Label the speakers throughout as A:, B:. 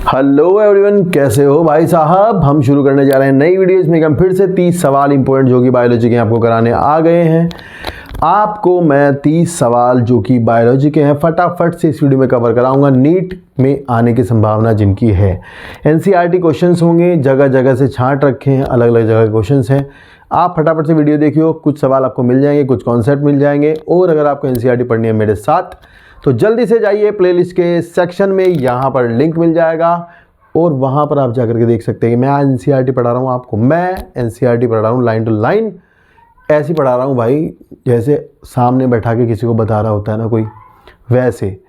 A: Hello everyone, कैसे हो भाई साहब। हम शुरू करने जा रहे हैं नई वीडियो। इसमें हम फिर से 30 सवाल इंपॉर्टेंट जो कि बायोलॉजी के आपको कराने आ गए हैं। आपको मैं 30 सवाल जो कि बायोलॉजी के हैं फटाफट से इस वीडियो में कवर कराऊंगा। नीट में आने की संभावना जिनकी है, एनसीईआरटी क्वेश्चंस होंगे, जगह जगह से छांट रखे हैं, अलग अलग जगह के क्वेश्चंस हैं। आप फटाफट से वीडियो देखियो, कुछ सवाल आपको मिल जाएंगे, कुछ कॉन्सेप्ट मिल जाएंगे। और अगर आपको एनसीईआरटी पढ़नी है मेरे साथ तो जल्दी से जाइए प्लेलिस्ट के सेक्शन में, यहाँ पर लिंक मिल जाएगा और वहाँ पर आप जाकर के देख सकते हैं कि मैं आज एनसीईआरटी पढ़ा रहा हूँ आपको। मैं एनसीईआरटी पढ़ा रहा हूँ लाइन टू लाइन, ऐसी पढ़ा रहा हूँ भाई जैसे सामने बैठा के किसी को बता रहा होता है ना कोई, वैसे।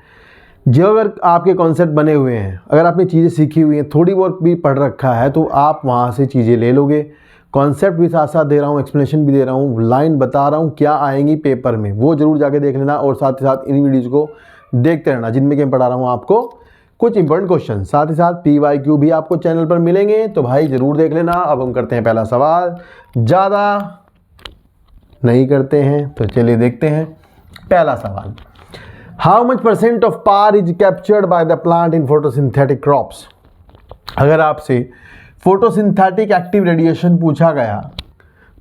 A: जो अगर आपके कॉन्सेप्ट बने हुए हैं, अगर आपने चीज़ें सीखी हुई हैं, थोड़ी बहुत भी पढ़ रखा है, तो आप वहाँ से चीज़ें ले लोगे। कॉन्सेप्ट भी साथ साथ दे रहा हूँ, एक्सप्लेनेशन भी दे रहा हूँ, लाइन बता रहा हूँ क्या आएंगी पेपर में, वो ज़रूर जाके देख लेना। और साथ ही साथ इन वीडियोज़ को देखते रहना जिनमें कि मैं पढ़ा रहा हूँ आपको कुछ इंपॉर्टेंट क्वेश्चन। साथ ही साथ PYQ भी आपको चैनल पर मिलेंगे, तो भाई ज़रूर देख लेना। अब हम करते हैं पहला सवाल, ज़्यादा नहीं करते हैं तो चलिए देखते हैं पहला सवाल। How much % of PAR is captured by the plant in photosynthetic crops. अगर आपसे फोटोसिंथेटिक एक्टिव रेडिएशन पूछा गया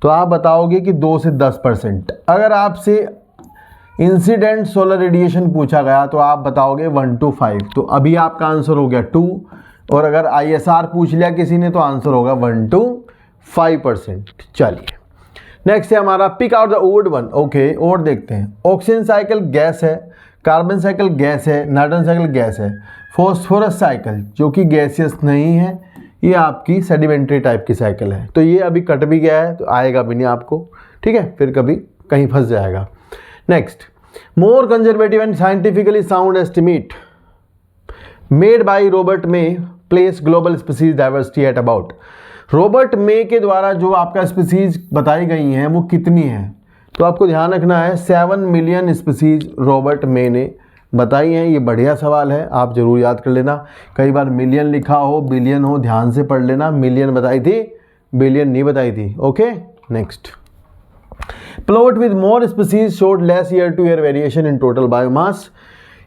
A: तो आप बताओगे कि 2 से 10%। अगर आपसे इंसिडेंट सोलर रेडिएशन पूछा गया तो आप बताओगे 1 to 5। तो अभी आपका आंसर हो गया 2, और अगर ISR पूछ लिया किसी ने तो आंसर होगा 1 to 5%। चलिए नेक्स्ट है हमारा pick out the odd one. Okay, और देखते हैं। ऑक्सीजन साइकिल गैस है, कार्बन साइकिल गैस है, नाइट्रोजन साइकिल गैस है, फॉस्फोरस साइकिल जो कि गैसियस नहीं है, ये आपकी सेडिमेंट्री टाइप की साइकिल है। तो ये अभी कट भी गया है तो आएगा भी नहीं आपको, ठीक है, फिर कभी कहीं फंस जाएगा। Next, more conservative and scientifically sound estimate made by Robert may place global species diversity at about. Robert मे के द्वारा जो आपका स्पीसीज बताई गई हैं वो कितनी है, तो आपको ध्यान रखना है 7 मिलियन स्पीसीज रॉबर्ट मे ने बताई हैं। ये बढ़िया सवाल है, आप जरूर याद कर लेना। कई बार मिलियन लिखा हो, बिलियन हो, ध्यान से पढ़ लेना। मिलियन बताई थी, बिलियन नहीं बताई थी। Okay, next. Plot with more species showed less year to year variation in total biomass.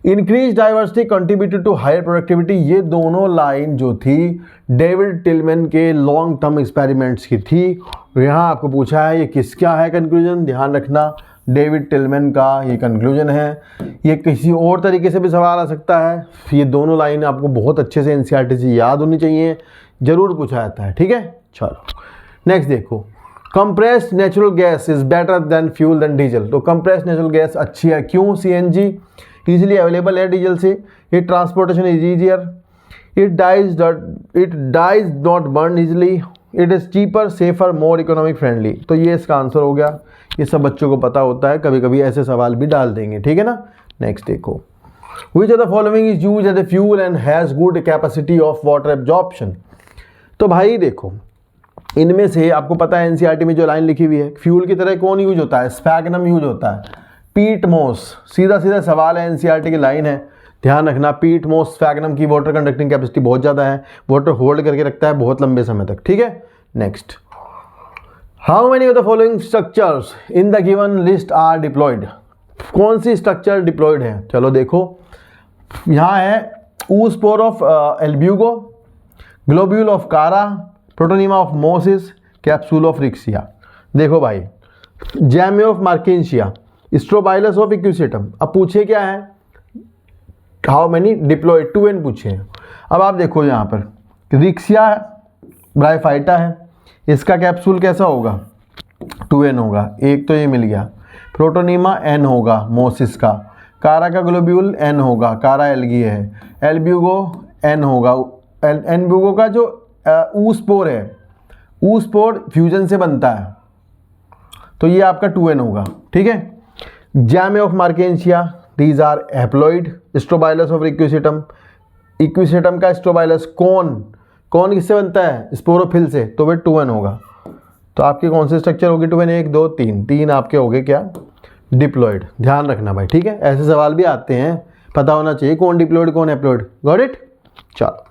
A: Increase diversity contributed to higher productivity. ये दोनों लाइन जो थी डेविड टिलमैन के लॉन्ग टर्म एक्सपेरिमेंट्स की थी। यहाँ आपको पूछा है ये किसका है कंक्लूजन, ध्यान रखना डेविड टिलमैन का ये कंक्लूजन है। ये किसी और तरीके से भी सवाल आ सकता है। ये दोनों लाइन आपको बहुत अच्छे से एनसीईआरटी से याद होनी चाहिए, जरूर पूछा जाता है, ठीक है। चलो नेक्स्ट देखो, compressed natural gas is better than fuel than diesel. तो कंप्रेस्ड नेचुरल गैस अच्छी है, क्यों? CNG इजीली अवेलेबल है डीजल से, ये transportation is easier, it dies not burn easily, it is cheaper, safer, more economic friendly. तो ये इसका आंसर हो गया। ये सब बच्चों को पता होता है, कभी कभी ऐसे सवाल भी डाल देंगे, ठीक है ना। नेक्स्ट देखो, which of the following is use as a fuel and has good capacity of water absorption. तो भाई देखो, इनमें से आपको पता है एनसीईआरटी में जो लाइन लिखी हुई है, फ्यूल की तरह कौन यूज होता है? स्फैगनम यूज होता है, पीट मोस। सीधा सीधा सवाल है, एनसीईआरटी की लाइन है, ध्यान रखना। पीट मोस स्फैगनम की वाटर कंडक्टिंग कैपेसिटी बहुत ज़्यादा है, वाटर होल्ड करके रखता है बहुत लंबे समय तक, ठीक है। Next, how many of the following structures in the given list are deployed. कौन सी स्ट्रक्चर डिप्लॉयड है? चलो देखो, यहाँ है oospore of Albugo, globule of Chara, protonema of mosses, capsule of Riccia. देखो भाई, gemmae of Marchantia, strobilus of Equisetum. अब पूछे क्या है, हाउ मेनी डिप्लॉयड, 2n पूछे। अब आप देखो यहाँ पर रिक्सिया ब्राइफाइटा है, इसका कैप्सूल कैसा होगा? 2n होगा, एक तो ये मिल गया। प्रोटोनीमा n होगा मोसिस का, कारा का ग्लोब्यूल n होगा, कारा एल्गी है, एल्ब्यूगो n होगा, एल्ब्यूगो का जो oospore है, oospore फ्यूजन से बनता है, तो ये आपका 2n होगा, ठीक है। Gemmae of Marchantia, these are haploid, strobilus of Equisetum, Equisetum का स्ट्रोबाइलस कौन किससे बनता है? स्पोरोफिल से, तो वे 2n होगा। तो आपके कौन से स्ट्रक्चर होगी 2n? 1 2 3 आपके हो गए क्या? डिप्लॉयड। ध्यान रखना भाई, ठीक है, ऐसे सवाल भी आते हैं, पता होना चाहिए कौन डिप्लॉयड कौन हैप्लॉइड। Got it? चलो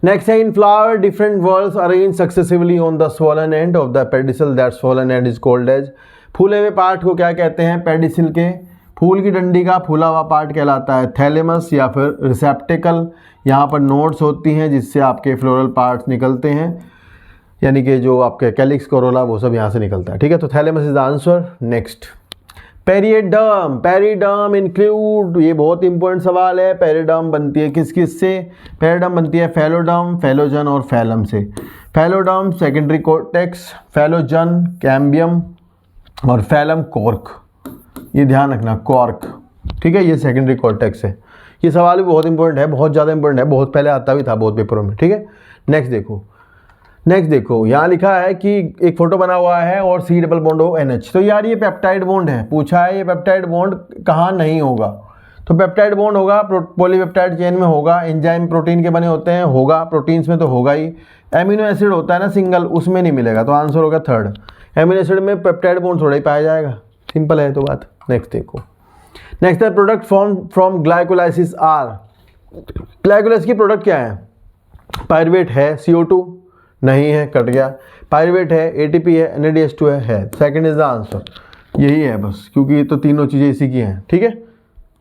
A: नेक्स्ट है, in flower different whorls arrange successively on the swollen end of the pedicel, that swollen end is called edge. फूले हुए पार्ट को क्या कहते हैं? पेडिसल के फूल की डंडी का फूला हुआ पार्ट कहलाता है थैलेमस या फिर रिसेप्टिकल। यहाँ पर नोड्स होती हैं जिससे आपके फ्लोरल पार्ट्स निकलते हैं, यानी कि जो आपके कैलिक्स कोरोला वो सब यहाँ से निकलता है, ठीक है। तो thalamus is the answer. Next, periderm. Periderm include, ये बहुत इंपॉर्टेंट सवाल है। पेरिडर्म बनती है किस किस से? पेरिडर्म बनती है फैलोडर्म, फैलोजन और फैलम से। Phelloderm secondary cortex, phellogen cambium और फैलम कॉर्क। ये ध्यान रखना, कॉर्क, ठीक है, ये सेकेंडरी कॉर्टेक्स है। ये सवाल भी बहुत इंपॉर्टेंट है, बहुत ज़्यादा इंपॉर्टेंट है, बहुत पहले आता भी था बहुत पेपरों में, ठीक है। नेक्स्ट देखो यहाँ लिखा है कि एक फोटो बना हुआ है और C डबल बॉन्ड हो NH। तो यार ये पेप्टाइड बॉन्ड है, पूछा है ये पेप्टाइड बॉन्ड कहाँ नहीं होगा। तो पेप्टाइड बॉन्ड होगा पॉलीपेप्टाइड चेन में होगा, एंजाइम प्रोटीन के बने होते हैं होगा, प्रोटीन्स में तो होगा ही। एमिनो एसिड होता है ना सिंगल, उसमें नहीं मिलेगा, तो आंसर होगा थर्ड। एमिनो एसिड में पेप्टाइड बॉन्ड थोड़ा ही पाया जाएगा, सिंपल है तो बात। नेक्स्ट देखो, नेक्स्ट है product from glycolysis are. Glycolysis की प्रोडक्ट क्या है? पायरुवेट है, CO2 नहीं है, कट गया। पायरुवेट है, ATP है, NADH2 है। सेकंड इज द आंसर, यही है बस, क्योंकि ये तो तीनों चीज़ें इसी की हैं, ठीक है।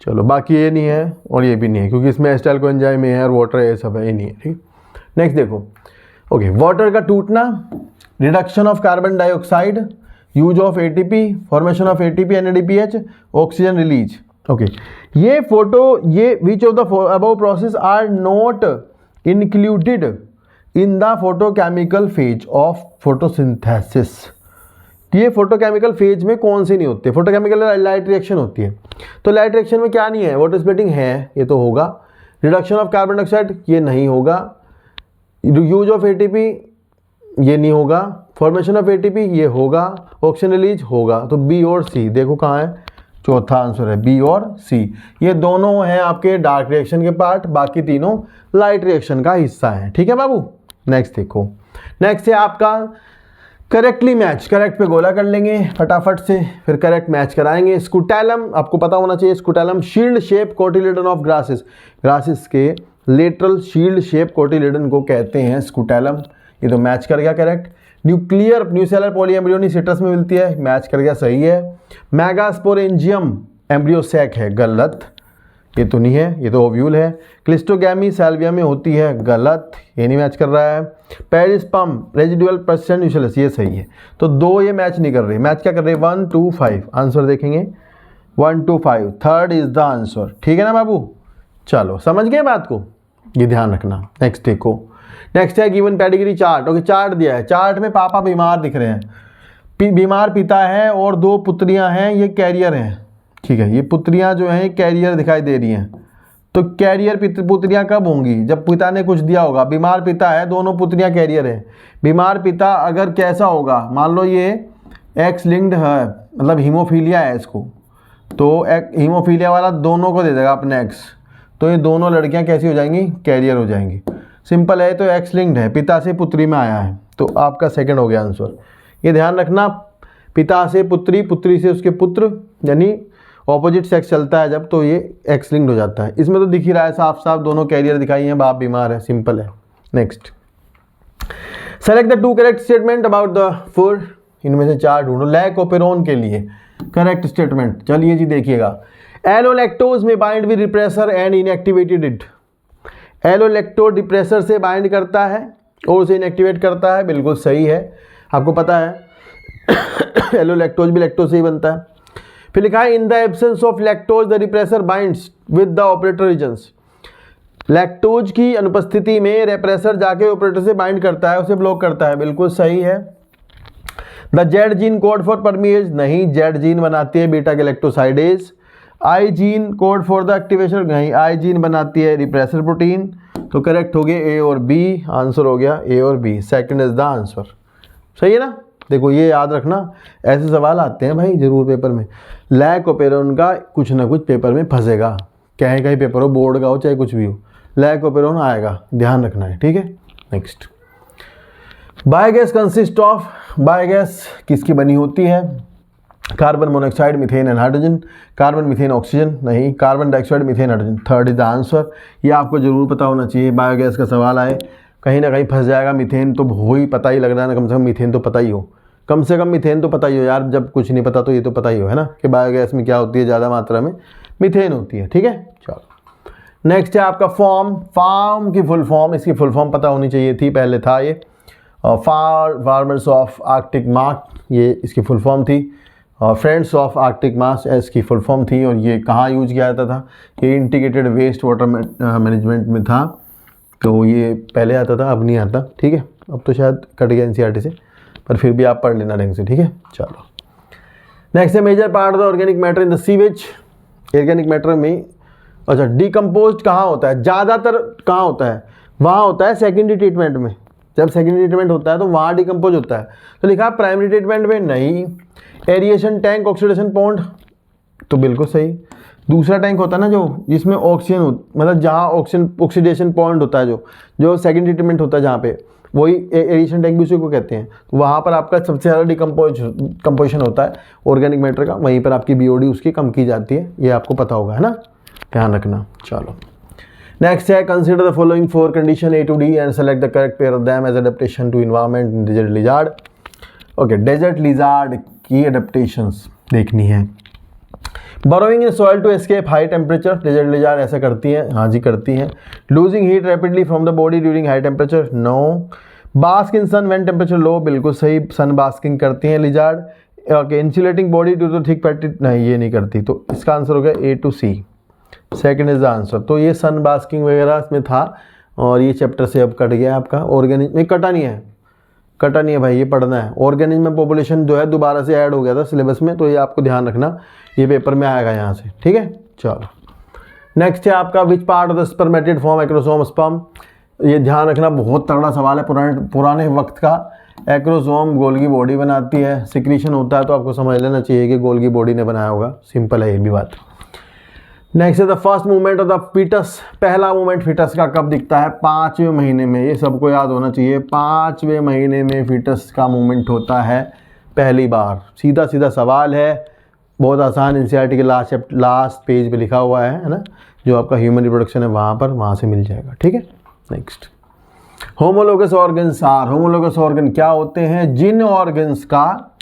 A: चलो बाकी ये नहीं है और ये भी नहीं है, क्योंकि इसमें एसिटाइल कोएंजाइम है और वाटर ये सब है, ये नहीं है, ठीक। नेक्स्ट देखो, ओके, वाटर का टूटना, reduction of carbon dioxide, use of ATP, formation of ATP NADPH, oxygen release. Okay, ये फोटो, ये which of the above process are not included in the photochemical phase of photosynthesis. ये photochemical phase में कौन से नहीं होते? Photochemical light reaction होती है, तो लाइट रिएक्शन में क्या नहीं है? वाटर स्प्लिटिंग है, ये तो होगा। रिडक्शन ऑफ कार्बन डाइऑक्साइड, ये नहीं होगा। यूज ऑफ ATP, ये नहीं होगा। फॉर्मेशन ऑफ ATP, ये होगा। ऑक्सीजन रिलीज होगा। तो B और C देखो कहाँ है, चौथा आंसर है B और C। ये दोनों हैं आपके डार्क रिएक्शन के पार्ट, बाकी तीनों लाइट रिएक्शन का हिस्सा है, ठीक है बाबू। नेक्स्ट देखो, नेक्स्ट है आपका करेक्टली मैच। करेक्ट पे गोला कर लेंगे फटाफट से, फिर करेक्ट मैच कराएंगे। स्कूटैलम आपको पता होना चाहिए, scutellum shield shape cotyledon of grasses. Grasses के लेटरल शील्ड शेप कोटिलेडन को कहते हैं स्कूटैलम। ये तो मैच कर गया correct. Nuclear nucellar polyembryony citrus में मिलती है, मैच कर गया, सही है। मेगास्पोरेंजियम एम्ब्रियोसैक है, गलत, ये तो नहीं है, ये तो ओव्यूल है। क्लिस्टोगैमी सैल्विया में होती है, गलत, ये नहीं मैच कर रहा है। पेरिस्पर्म रेजिडुअल पर्सन यूशलस, ये सही है। तो दो ये मैच नहीं कर रही, मैच क्या कर रही है? 1 2 5, आंसर देखेंगे 1 2 5, थर्ड इज द आंसर, ठीक है ना बाबू। चलो समझ गए बात को, ये ध्यान रखना। नेक्स्ट देखो, नेक्स्ट है given pedigree chart. Okay, chart दिया है, चार्ट में पापा बीमार दिख रहे हैं, बीमार पिता है और 2 पुत्रियां हैं, ये कैरियर हैं, ठीक है। ये पुत्रियां जो हैं कैरियर दिखाई दे रही हैं, तो कैरियर पुत्रियां कब होंगी? जब पिता ने कुछ दिया होगा। बीमार पिता है, दोनों पुत्रियां कैरियर है। बीमार पिता अगर कैसा होगा, मान लो ये एक्स लिंक्ड है, मतलब हीमोफीलिया है इसको, तो हीमोफीलिया वाला दोनों को दे देगा अपने एक्स, तो ये दोनों लड़कियां कैसी हो जाएंगी? कैरियर हो जाएंगी। सिंपल है, तो एक्स लिंक्ड है, पिता से पुत्री में आया है, तो आपका सेकंड हो गया आंसर। ये ध्यान रखना, पिता से पुत्री, पुत्री से उसके पुत्र, यानी ऑपोजिट सेक्स चलता है जब, तो ये एक्स लिंक्ड हो जाता है। इसमें तो दिख ही रहा है साफ साफ, दोनों कैरियर दिखाई हैं, बाप बीमार है, सिंपल है। Next, select the 2 correct statement about the food. इनमें से 4 ढूंढो लैकोपेरोन के लिए करेक्ट स्टेटमेंट। चलिए जी देखिएगा, एलोलैक्टोज में bind with repressor and inactivated it. Allolactose repressor से बाइंड करता है और उसे इनएक्टिवेट करता है, बिल्कुल सही है, आपको पता है। एलोलैक्टोज भी लैक्टोज से ही बनता है। फिर लिखा है in the absence of lactose the repressor binds with the operator regions. Lactose की अनुपस्थिति में रेप्रेसर जाके ऑपरेटर से बाइंड करता है, उसे ब्लॉक करता है, बिल्कुल सही है। The Z gene code for परमीएज, नहीं, जेड जीन बनाती है beta galactosidase. I gene code for the activation, नहीं, आई जीन बनाती है रिप्रेसर प्रोटीन। तो करेक्ट हो गए ए और बी, आंसर हो गया ए और B, second is the answer, सही है ना। देखो ये याद रखना, ऐसे सवाल आते हैं भाई जरूर पेपर में। लैकोपेरोन का कुछ ना कुछ पेपर में फंसेगा, कहीं कहीं पेपर हो, बोर्ड का हो चाहे कुछ भी हो, लैकोपेरोन आएगा, ध्यान रखना है, ठीक है। Next, biogas consist of, biogas किसकी बनी होती है? Carbon monoxide, methane and hydrogen. Carbon, methane, oxygen, नहीं, carbon dioxide, methane, hydrogen, third is the answer. ये आपको जरूर पता होना चाहिए, बायोगैस का सवाल आए कहीं ना कहीं फंस जाएगा। मीथेन तो हो ही, पता ही लग रहा है ना, कम से कम मीथेन तो पता ही हो, कम से कम मीथेन तो पता ही हो यार, जब कुछ नहीं पता तो ये तो पता ही हो, है ना, कि बायोगैस में क्या होती है, ज़्यादा मात्रा में मीथेन होती है। ठीक है, चलो नेक्स्ट है आपका फॉर्म की फुल फॉर्म, इसकी फुल फॉर्म पता होनी चाहिए थी, पहले था ये फार्मर्स ऑफ आर्कटिक मास, ये इसकी फुल फॉर्म थी, और फ्रेंड्स ऑफ आर्कटिक मास इसकी फुल फॉर्म थी। और ये कहाँ यूज किया जाता था, ये इंटीग्रेटेड वेस्ट वाटर मैनेजमेंट में था, तो ये पहले आता था, अब नहीं आता। ठीक है, अब तो शायद कट गया एनसीईआरटी से, पर फिर भी आप पढ़ लेना ढंग से। ठीक है, चलो नेक्स्ट है major part of the organic matter in the sewage. Organic matter में अच्छा डिकम्पोज कहाँ होता है, ज़्यादातर कहाँ होता है, वहाँ होता है सेकेंडरी ट्रीटमेंट में। जब सेकेंडरी ट्रीटमेंट होता है तो वहाँ डिकम्पोज होता है। तो लिखा प्राइमरी ट्रीटमेंट में नहीं। एरिएशन टैंक, ऑक्सीडेशन पॉन्ड, तो बिल्कुल सही। दूसरा टैंक होता है ना जो जिसमें ऑक्सीजन मतलब जहाँ ऑक्सीडेशन पॉइंट होता है, जो सेकेंडरी ट्रीटमेंट होता है जहाँ पे, वही एरिएशन टैंक भी उसी को कहते हैं। तो वहाँ पर आपका सबसे ज़्यादा कंपोजिशन होता है ऑर्गेनिक मैटर का, वहीं पर आपकी बीओडी उसकी कम की जाती है, ये आपको पता होगा, है ना, ध्यान रखना। चलो नेक्स्ट है consider the following 4 condition A to D and select the correct pair of them as adaptation to environment in desert lizard. Okay, desert lizard की एडेप्टेशंस देखनी है। Burrowing in soil to escape high temperature, desert lizard ऐसा करती हैं, हाँ जी करती हैं। Losing heat rapidly from the body during high temperature, no. Bask in sun when temperature low, बिल्कुल सही, सन बास्किंग करती हैं lizard. Okay, insulating body due to thick fatty, नहीं ये नहीं करती, तो इसका आंसर हो गया A to C, second is the answer. तो ये सन बास्किंग वगैरह इसमें था, और ये चैप्टर से अब कट गया आपका। ऑर्गेनिज्म नहीं कटा नहीं है भाई, ये पढ़ना है। ऑर्गेनिज्म पॉपुलेशन जो है दोबारा से ऐड हो गया था सिलेबस में, तो ये आपको ध्यान रखना, ये पेपर में आएगा यहाँ से। ठीक है, चलो नेक्स्ट है आपका which part of the spermatid form acrosome sperm. ये ध्यान रखना, बहुत तगड़ा सवाल है, पुराने वक्त का। एक्रोसोम गोल्गी बॉडी बनाती है, सिक्रीशन होता है, तो आपको समझ लेना चाहिए कि गोल्गी बॉडी ने बनाया होगा, सिंपल है ये भी बात। नेक्स्ट है the first movement of the foetus. पहला मूवमेंट फीटस का कब दिखता है, 5वें महीने में, ये सबको याद होना चाहिए। 5वें महीने में फीटस का मूवमेंट होता है पहली बार। सीधा सीधा सवाल है, बहुत आसान, एनसीईआरटी के लास्ट पेज पे लिखा हुआ है ना, जो आपका ह्यूमन रिप्रोडक्शन है वहाँ से मिल जाएगा। ठीक है, next homologous organs are. Homologous organ क्या होते हैं, जिन ऑर्गन्स का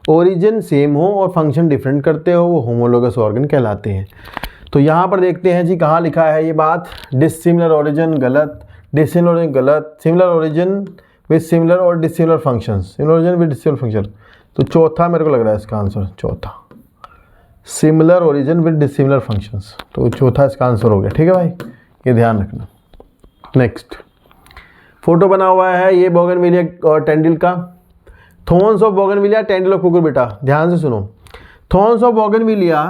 A: ओरिजिन सेम हो और फंक्शन डिफरेंट करते हो, वो होमोलोगस ऑर्गन कहलाते हैं। तो यहाँ पर देखते हैं जी, कहाँ लिखा है ये बात, डिसिमिलर ओरिजिन गलत, डिसिमिलर ओरिजिन गलत, सिमिलर ओरिजिन विद सिमिलर और dissimilar functions, similar origin with dissimilar function. तो चौथा मेरे को लग रहा है इसका आंसर, चौथा, similar origin with dissimilar functions, तो चौथा इसका आंसर हो गया। ठीक है भाई, ये ध्यान रखना। नेक्स्ट फोटो बना हुआ है ये बोगनविलिया और टेंडिल का। Thorns of bougainvillea, tendril of Cucurbita, ध्यान से सुनो। थॉर्न्स ऑफ बोगनविलिया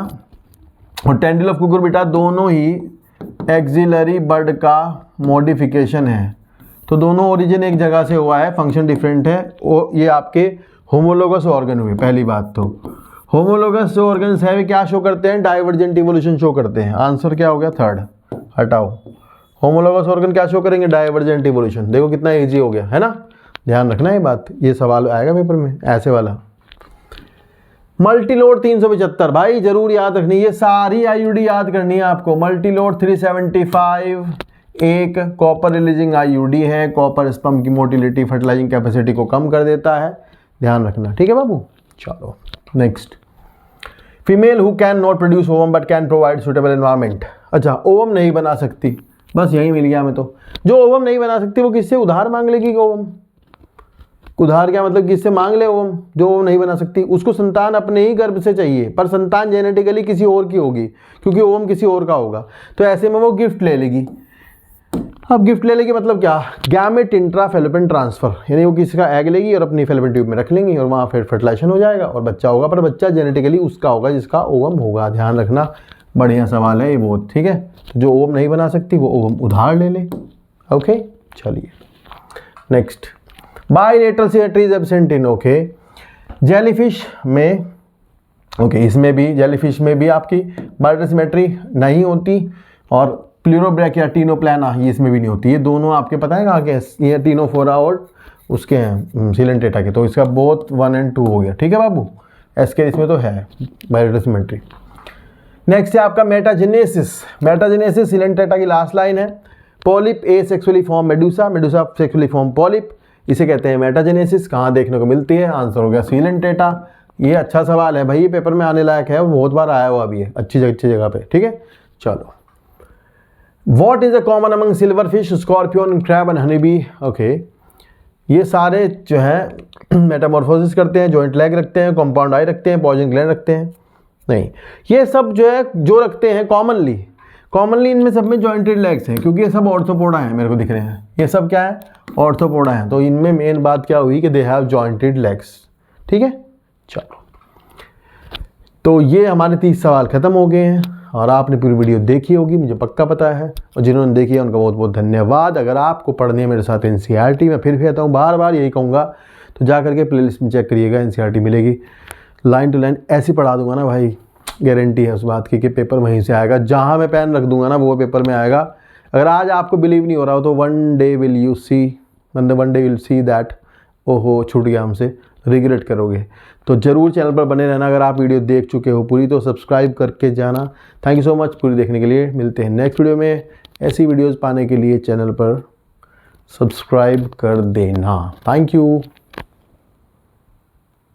A: और टेंडिल ऑफ कुकुरबिटा दोनों ही एक्सिलरी बर्ड का मॉडिफिकेशन है, तो दोनों ओरिजिन एक जगह से हुआ है, फंक्शन डिफरेंट है, और ये आपके होमोलोगस ऑर्गन हुए। पहली बात तो होमोलोगस जो ऑर्गन्स है वे क्या शो करते हैं, डाइवर्जेंट इवोल्यूशन शो करते हैं। आंसर क्या हो गया, थर्ड, हटाओ। होमोलोगस ऑर्गन क्या शो करेंगे, डाइवर्जेंट इवोल्यूशन। देखो कितना इजी हो गया, है ना, ध्यान रखना ये बात, ये सवाल आएगा पेपर में ऐसे वाला। मल्टीलोड 375 भाई जरूर याद रखनी, ये सारी आईयूडी याद करनी है आपको। मल्टीलोड 375 एक कॉपर रिलीजिंग आईयूडी है। कॉपर स्पर्म की मोटिलिटी फर्टिलाइजिंग कैपेसिटी को कम कर देता है, ध्यान रखना। ठीक है बाबू, चलो next. Female who can not produce ovum but can provide suitable environment. अच्छा, ओवम नहीं बना सकती, बस यही मिल गया हमें। तो जो ओवम नहीं बना सकती वो किससे उधार मांग लेगी? ओवम उधार क्या मतलब, किससे मांग ले ओवम? जो ओवम नहीं बना सकती उसको संतान अपने ही गर्भ से चाहिए, पर संतान जेनेटिकली किसी और की होगी, क्योंकि ओवम किसी और का होगा। तो ऐसे में वो गिफ्ट ले लेगी। अब गिफ्ट ले लेगी मतलब क्या, गैमेट इंट्रा फैलोपियन ट्रांसफर, यानी वो किसी का एग लेगी और अपनी फैलोपियन ट्यूब में रख लेंगी और वहाँ फिर फर्टिलाइजेशन हो जाएगा और बच्चा होगा, पर बच्चा जेनेटिकली उसका होगा जिसका ओवम होगा। ध्यान रखना, बढ़िया सवाल है ये बहुत। ठीक है, जो ओवम नहीं बना सकती वो ओवम उधार ले ले। ओके, चलिए next. Bilateral symmetry is absent in, okay, jellyfish में, ओके, इसमें भी जेलीफिश में भी आपकी बाइलेटरल सिमेट्री नहीं होती, और प्लूरोब्रैकिया टीनोप्लाना ये इसमें भी नहीं होती। ये दोनों आपके पता है कहाँ के, ये टीनोफोरा और उसके हैं सिलेंटेटा के। तो इसका बोथ 1 और 2 हो गया। ठीक है बाबू, एसके इसमें तो है बाइलेटरल सिमेट्री। नेक्स्ट है आपका मेटाजेनेसिस। मेटाजेनेसिस सिलेंटेटा की लास्ट लाइन है। पॉलिप ए sexually form Medusa, Medusa sexually form polyp. इसे कहते हैं मेटाजेनेसिस। कहाँ देखने को मिलती है? आंसर हो गया सीलेंट डेटा। ये अच्छा सवाल है भाई, ये पेपर में आने लायक है, बहुत बार आया हुआ भी है अच्छी जगह पे। ठीक है, चलो। What is a common among silver fish, scorpion, crab and honey bee? Okay, ये सारे जो है मेटामॉर्फोसिस करते हैं, जॉइंट लेग रखते हैं, कंपाउंड आई रखते हैं, पॉइजन ग्लैंड रखते हैं? नहीं, ये सब जो है जो रखते हैं कॉमनली इनमें सब में जॉइंटेड लेग्स हैं, क्योंकि ये सब ऑर्थोपोडा हैं, मेरे को दिख रहे हैं ये सब क्या है? ऑर्थोपोडा हैं। तो इनमें मेन बात क्या हुई कि दे हैव जॉइंटेड लेग्स। ठीक है, चलो। तो ये हमारे 30 सवाल खत्म हो गए हैं और आपने पूरी वीडियो देखी होगी, मुझे पक्का पता है, और जिन्होंने देखी है उनका बहुत बहुत धन्यवाद। अगर आपको पढ़नी है मेरे साथ एनसीईआरटी, मैं फिर कहता हूँ बार बार यही कहूँगा, तो जा करके प्लेलिस्ट में चेक करिएगा, एनसीईआरटी मिलेगी। लाइन टू लाइन ऐसी पढ़ा दूंगा ना भाई, गारंटी है उस बात की कि पेपर वहीं से आएगा। जहाँ मैं पेन रख दूंगा ना वो पेपर में आएगा। अगर आज आपको बिलीव नहीं हो रहा हो तो one day will see that ओहो छूट गया हमसे, रिग्रेट करोगे। तो ज़रूर चैनल पर बने रहना। अगर आप वीडियो देख चुके हो पूरी तो सब्सक्राइब करके जाना। थैंक यू सो मच पूरी देखने के लिए। मिलते हैं नेक्स्ट वीडियो में। ऐसी वीडियोज़ पाने के लिए चैनल पर सब्सक्राइब कर देना। Thank you.